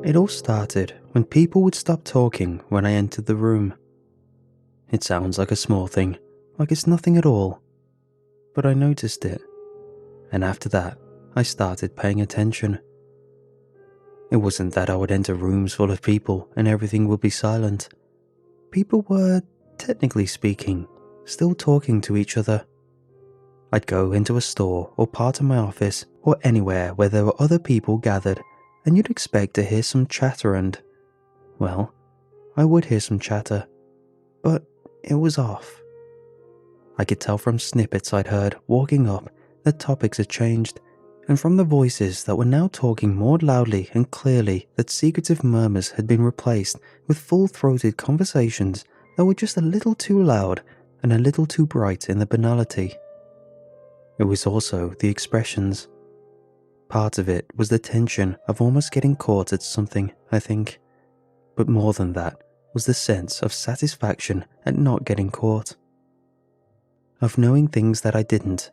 It all started when people would stop talking when I entered the room. It sounds like a small thing, like it's nothing at all, but I noticed it, and after that, I started paying attention. It wasn't that I would enter rooms full of people and everything would be silent. People were, technically speaking, still talking to each other. I'd go into a store or part of my office or anywhere where there were other people gathered, and you'd expect to hear some chatter and, well, I would hear some chatter, but it was off. I could tell from snippets I'd heard walking up that topics had changed, and from the voices that were now talking more loudly and clearly that secretive murmurs had been replaced with full-throated conversations that were just a little too loud and a little too bright in the banality. It was also the expressions. Part of it was the tension of almost getting caught at something, I think, but more than that was the sense of satisfaction at not getting caught. Of knowing things that I didn't,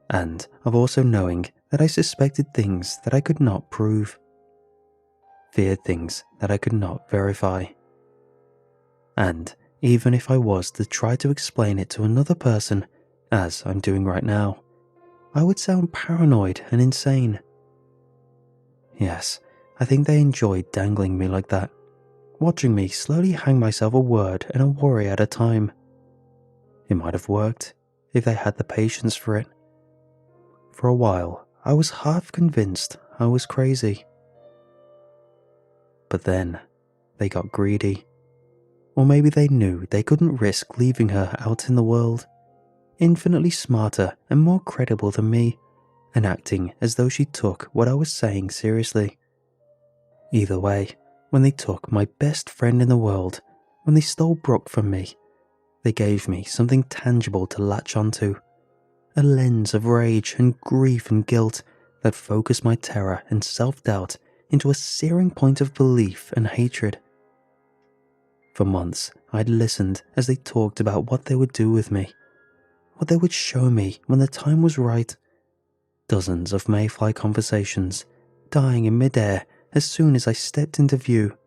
and of also knowing that I suspected things that I could not prove. Feared things that I could not verify. And even if I was to try to explain it to another person, as I'm doing right now, I would sound paranoid and insane. Yes, I think they enjoyed dangling me like that, watching me slowly hang myself a word and a worry at a time. It might have worked if they had the patience for it. For a while, I was half convinced I was crazy. But then, they got greedy. Or maybe they knew they couldn't risk leaving her out in the world, infinitely smarter and more credible than me, and acting as though she took what I was saying seriously. Either way, when they took my best friend in the world, when they stole Brooke from me, they gave me something tangible to latch onto, a lens of rage and grief and guilt that focused my terror and self-doubt into a searing point of belief and hatred. For months, I'd listened as they talked about what they would do with me, what they would show me when the time was right. Dozens of mayfly conversations, dying in midair as soon as I stepped into view.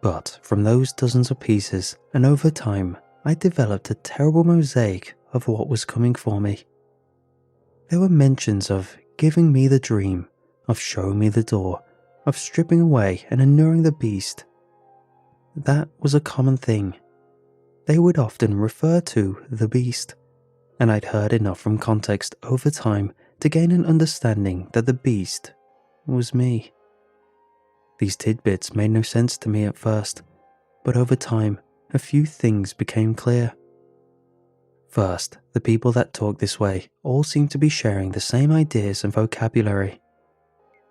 But from those dozens of pieces, and over time, I developed a terrible mosaic of what was coming for me. There were mentions of giving me the dream, of showing me the door, of stripping away and inuring the beast. That was a common thing. They would often refer to the beast, and I'd heard enough from context over time to gain an understanding that the beast was me. These tidbits made no sense to me at first, but over time, a few things became clear. First, the people that talk this way all seem to be sharing the same ideas and vocabulary.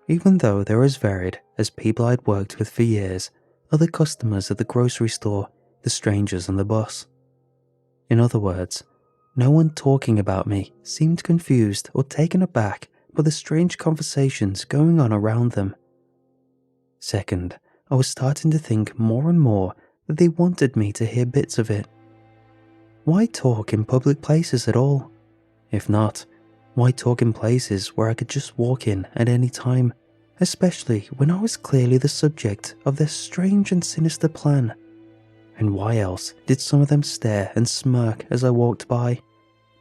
Even though they're as varied as people I'd worked with for years, other customers at the grocery store, the strangers on the bus. In other words, no one talking about me seemed confused or taken aback by the strange conversations going on around them. Second, I was starting to think more and more that they wanted me to hear bits of it. Why talk in public places at all? If not, why talk in places where I could just walk in at any time, especially when I was clearly the subject of their strange and sinister plan? And why else did some of them stare and smirk as I walked by,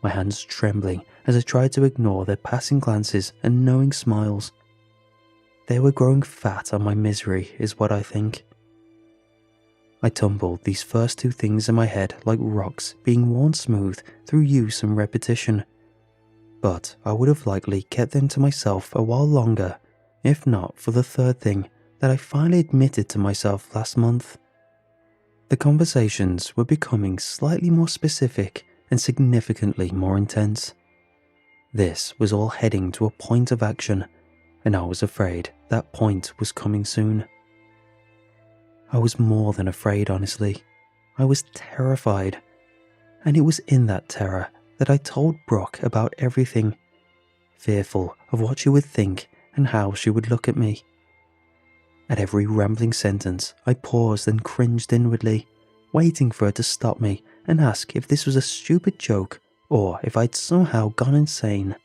my hands trembling as I tried to ignore their passing glances and knowing smiles? They were growing fat on my misery, is what I think. I tumbled these first two things in my head like rocks being worn smooth through use and repetition, but I would have likely kept them to myself a while longer, if not for the third thing that I finally admitted to myself last month. The conversations were becoming slightly more specific and significantly more intense. This was all heading to a point of action, and I was afraid that point was coming soon. I was more than afraid, honestly. I was terrified. And it was in that terror that I told Brooke about everything, fearful of what she would think and how she would look at me. At every rambling sentence, I paused and cringed inwardly, waiting for her to stop me and ask if this was a stupid joke or if I'd somehow gone insane.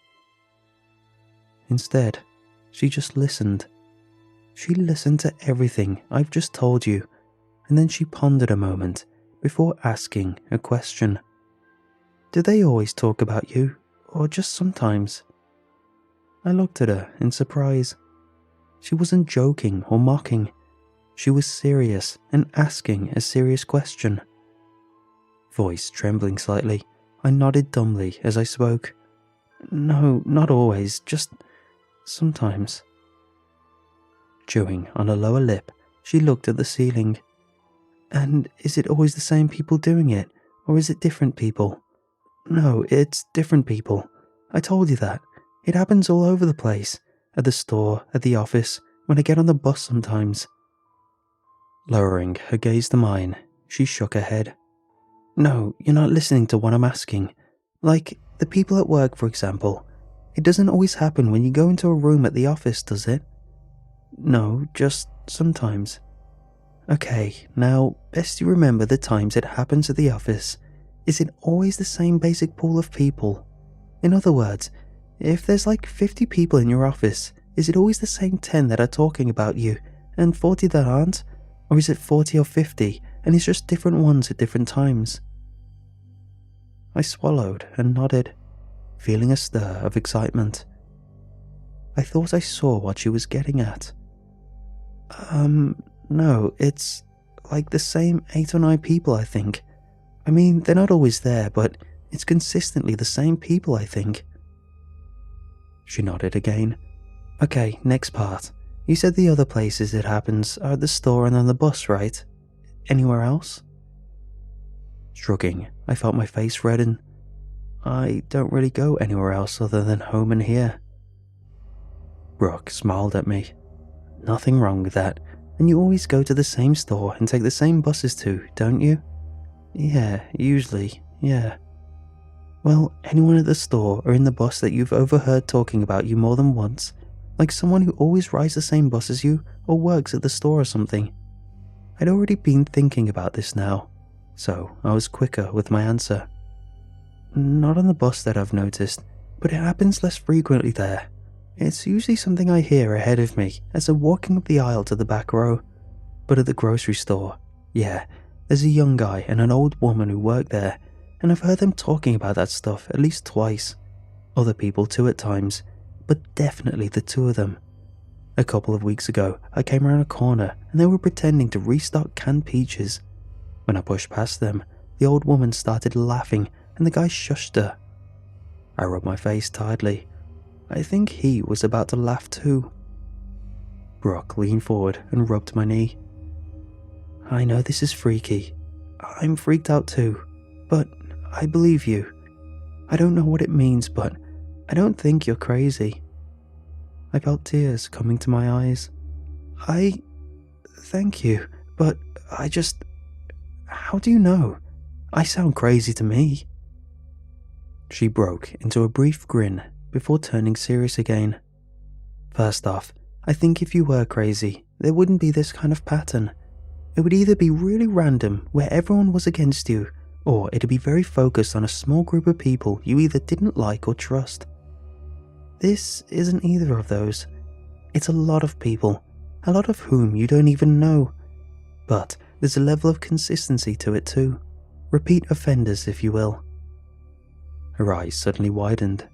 Instead, she just listened. She listened to everything I've just told you, and then she pondered a moment before asking a question. Do they always talk about you, or just sometimes? I looked at her in surprise. She wasn't joking or mocking. She was serious and asking a serious question. Voice trembling slightly, I nodded dumbly as I spoke. No, not always, just sometimes. Chewing on a lower lip, she looked at the ceiling. And is it always the same people doing it, or is it different people? No, it's different people. I told you that. It happens all over the place. At the store, at the office, when I get on the bus sometimes. Lowering her gaze to mine, she shook her head. No, you're not listening to what I'm asking. Like, the people at work, for example. It doesn't always happen when you go into a room at the office, does it? No, just sometimes. Okay, now, best you remember the times it happens at the office. Is it always the same basic pool of people? In other words, if there's like 50 people in your office, is it always the same 10 that are talking about you, and 40 that aren't? Or is it 40 or 50, and it's just different ones at different times? I swallowed and nodded, feeling a stir of excitement. I thought I saw what she was getting at. No, it's like the same 8 or 9 people, I think. I mean, they're not always there, but it's consistently the same people, I think. She nodded again. Okay, next part. You said the other places it happens are at the store and on the bus, right? Anywhere else? Shrugging, I felt my face redden. I don't really go anywhere else other than home and here. Brooke smiled at me. Nothing wrong with that. And you always go to the same store and take the same buses too, don't you? Yeah, usually, yeah. Well, anyone at the store or in the bus that you've overheard talking about you more than once, like someone who always rides the same bus as you or works at the store or something. I'd already been thinking about this now, so I was quicker with my answer. Not on the bus that I've noticed, but it happens less frequently there. It's usually something I hear ahead of me as I'm walking up the aisle to the back row. But at the grocery store, yeah, there's a young guy and an old woman who work there, and I've heard them talking about that stuff at least twice. Other people too at times, but definitely the two of them. A couple of weeks ago, I came around a corner and they were pretending to restock canned peaches. When I pushed past them, the old woman started laughing and the guy shushed her. I rubbed my face tiredly. I think he was about to laugh too. Brooke leaned forward and rubbed my knee. I know this is freaky. I'm freaked out too, but I believe you. I don't know what it means, but I don't think you're crazy. I felt tears coming to my eyes. Thank you, but how do you know? I sound crazy to me. She broke into a brief grin before turning serious again. First off, I think if you were crazy, there wouldn't be this kind of pattern. It would either be really random where everyone was against you, or it'd be very focused on a small group of people you either didn't like or trust. This isn't either of those. It's a lot of people, a lot of whom you don't even know. But there's a level of consistency to it too. Repeat offenders, if you will. Her eyes suddenly widened.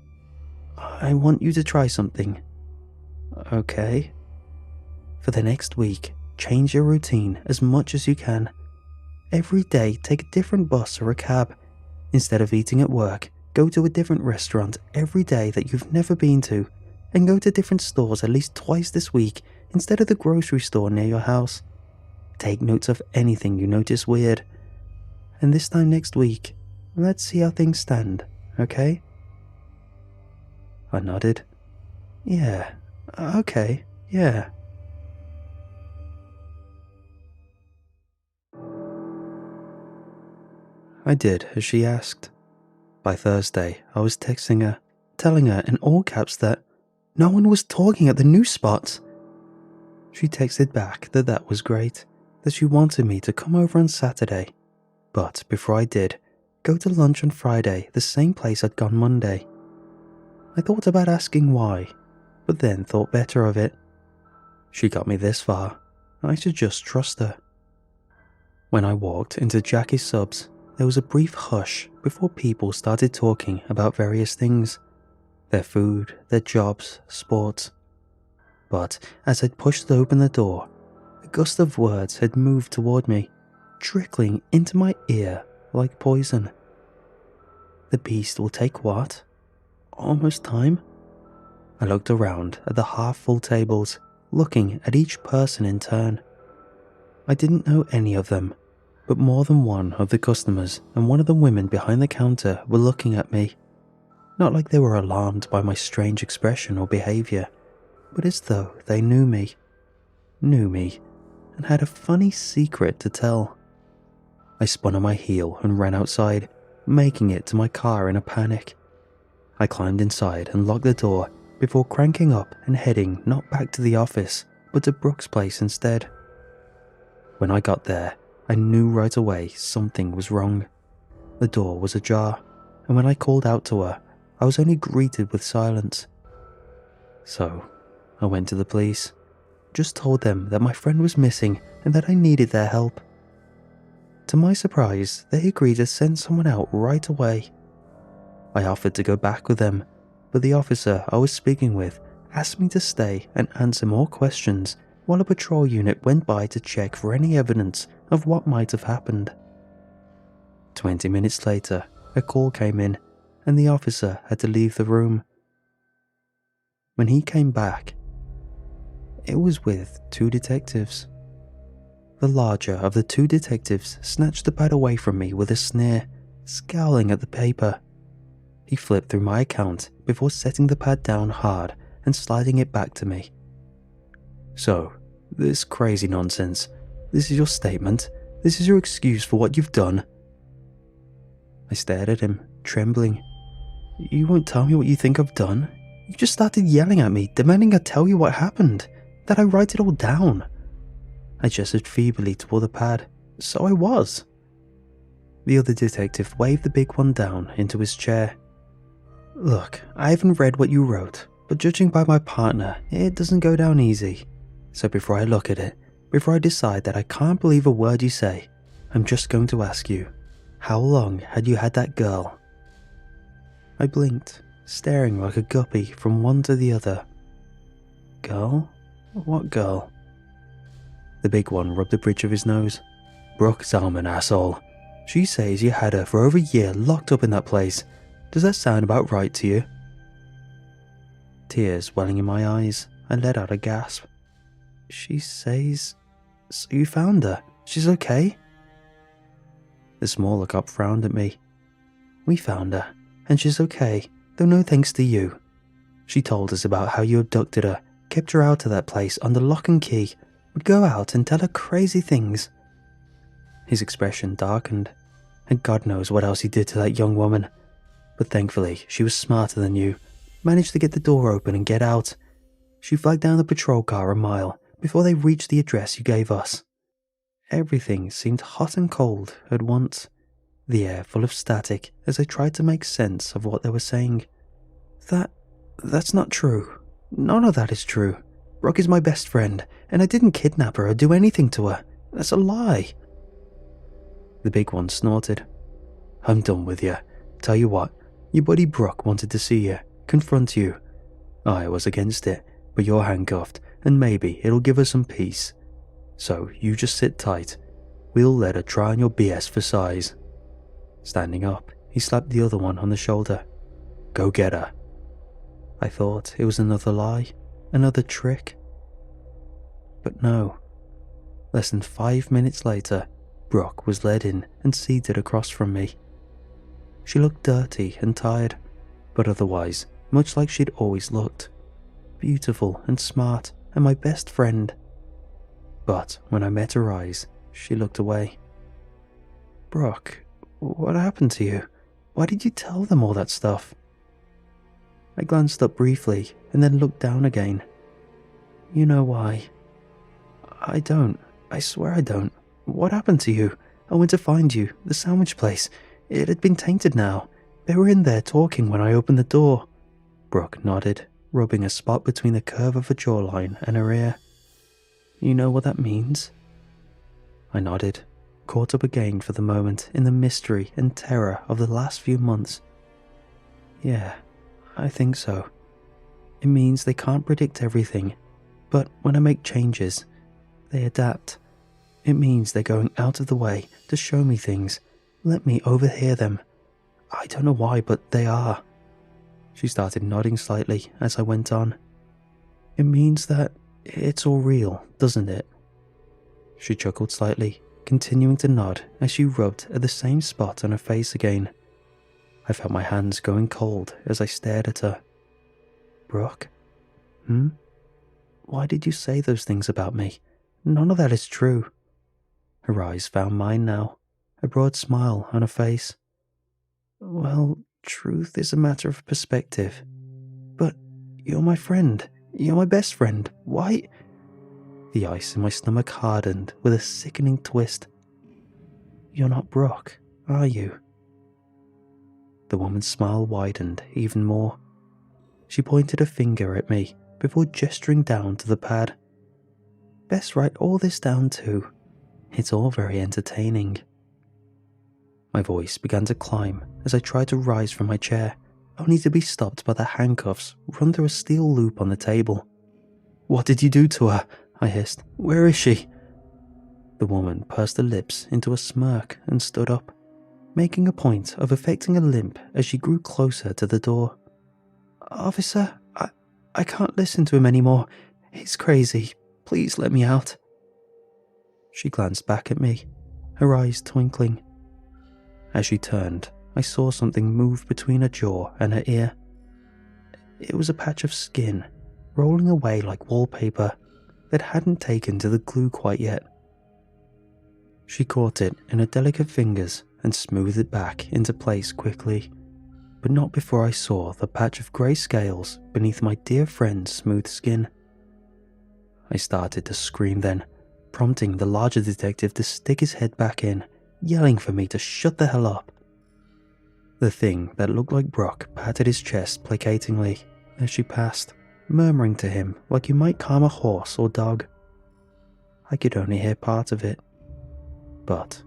I want you to try something. Okay. For the next week, change your routine as much as you can. Every day, take a different bus or a cab. Instead of eating at work, go to a different restaurant every day that you've never been to, and go to different stores at least twice this week instead of the grocery store near your house. Take notes of anything you notice weird. And this time next week, let's see how things stand, okay? I nodded. Yeah, okay, yeah. I did as she asked. By Thursday, I was texting her, telling her in all caps that no one was talking at the new spots. She texted back that that was great, that she wanted me to come over on Saturday, but before I did, go to lunch on Friday, the same place I'd gone Monday. I thought about asking why, but then thought better of it. She got me this far. I should just trust her. When I walked into Jackie's subs, there was a brief hush before people started talking about various things. Their food, their jobs, sports. But as I'd pushed open the door, a gust of words had moved toward me, trickling into my ear like poison. The beast will take what? Almost time? I looked around at the half-full tables, looking at each person in turn. I didn't know any of them, but more than one of the customers and one of the women behind the counter were looking at me. Not like they were alarmed by my strange expression or behaviour, but as though they knew me, and had a funny secret to tell. I spun on my heel and ran outside, making it to my car in a panic. I climbed inside and locked the door before cranking up and heading not back to the office, but to Brooke's place instead. When I got there, I knew right away something was wrong. The door was ajar, and when I called out to her, I was only greeted with silence. So, I went to the police, just told them that my friend was missing and that I needed their help. To my surprise, they agreed to send someone out right away. I offered to go back with them, but the officer I was speaking with asked me to stay and answer more questions while a patrol unit went by to check for any evidence of what might have happened. 20 minutes later, a call came in, and the officer had to leave the room. When he came back, it was with 2 detectives. The larger of the 2 detectives snatched the pad away from me with a sneer, scowling at the paper. He flipped through my account before setting the pad down hard and sliding it back to me. So, this crazy nonsense, this is your statement, this is your excuse for what you've done. I stared at him, trembling. You won't tell me what you think I've done? You just started yelling at me, demanding I tell you what happened, that I write it all down. I gestured feebly toward the pad, so I was. The other detective waved the big one down into his chair. Look, I haven't read what you wrote, but judging by my partner, it doesn't go down easy. So before I look at it, before I decide that I can't believe a word you say, I'm just going to ask you, how long had you had that girl? I blinked, staring like a guppy from one to the other. Girl? What girl? The big one rubbed the bridge of his nose. Brooke Zalman, asshole. She says you had her for over a year locked up in that place. Does that sound about right to you? Tears welling in my eyes, I let out a gasp. She says... So you found her? She's okay? The smaller cop frowned at me. We found her, and she's okay, though no thanks to you. She told us about how you abducted her, kept her out of that place under lock and key, would go out and tell her crazy things. His expression darkened, and God knows what else he did to that young woman. But thankfully, she was smarter than you, managed to get the door open and get out. She flagged down the patrol car a mile before they reached the address you gave us. Everything seemed hot and cold at once, the air full of static as I tried to make sense of what they were saying. That's not true. None of that is true. Brooke is my best friend, and I didn't kidnap her or do anything to her. That's a lie. The big one snorted. I'm done with you. Tell you what, your buddy Brooke wanted to see you, confront you. I was against it, but you're handcuffed, and maybe it'll give her some peace. So you just sit tight. We'll let her try on your BS for size. Standing up, he slapped the other one on the shoulder. Go get her. I thought it was another lie, another trick. But no. Less than 5 minutes later, Brooke was led in and seated across from me. She looked dirty and tired, but otherwise much like she'd always looked. Beautiful and smart and my best friend. But when I met her eyes, she looked away. Brooke, what happened to you? Why did you tell them all that stuff? I glanced up briefly and then looked down again. You know why? I don't. I swear I don't. What happened to you? I went to find you, the sandwich place. It had been tainted now. They were in there talking when I opened the door. Brooke nodded, rubbing a spot between the curve of her jawline and her ear. You know what that means? I nodded, caught up again for the moment in the mystery and terror of the last few months. Yeah, I think so. It means they can't predict everything, but when I make changes, they adapt. It means they're going out of the way to show me things, let me overhear them. I don't know why, but they are. She started nodding slightly as I went on. It means that it's all real, doesn't it? She chuckled slightly, continuing to nod as she rubbed at the same spot on her face again. I felt my hands going cold as I stared at her. Brooke? Why did you say those things about me? None of that is true. Her eyes found mine now, a broad smile on her face. Well, truth is a matter of perspective. But you're my friend. You're my best friend. Why? The ice in my stomach hardened with a sickening twist. You're not Brooke, are you? The woman's smile widened even more. She pointed a finger at me before gesturing down to the pad. Best write all this down too. It's all very entertaining. My voice began to climb as I tried to rise from my chair, only to be stopped by the handcuffs run through a steel loop on the table. What did you do to her? I hissed. Where is she? The woman pursed her lips into a smirk and stood up, making a point of affecting a limp as she grew closer to the door. Officer, I can't listen to him anymore. He's crazy. Please let me out. She glanced back at me, her eyes twinkling. As she turned, I saw something move between her jaw and her ear. It was a patch of skin, rolling away like wallpaper, that hadn't taken to the glue quite yet. She caught it in her delicate fingers and smoothed it back into place quickly, but not before I saw the patch of grey scales beneath my dear friend's smooth skin. I started to scream then, prompting the larger detective to stick his head back in, yelling for me to shut the hell up. The thing that looked like Brock patted his chest placatingly as she passed, murmuring to him like you might calm a horse or dog. I could only hear part of it, but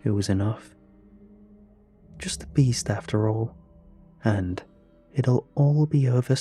it was enough. Just a beast after all, and it'll all be over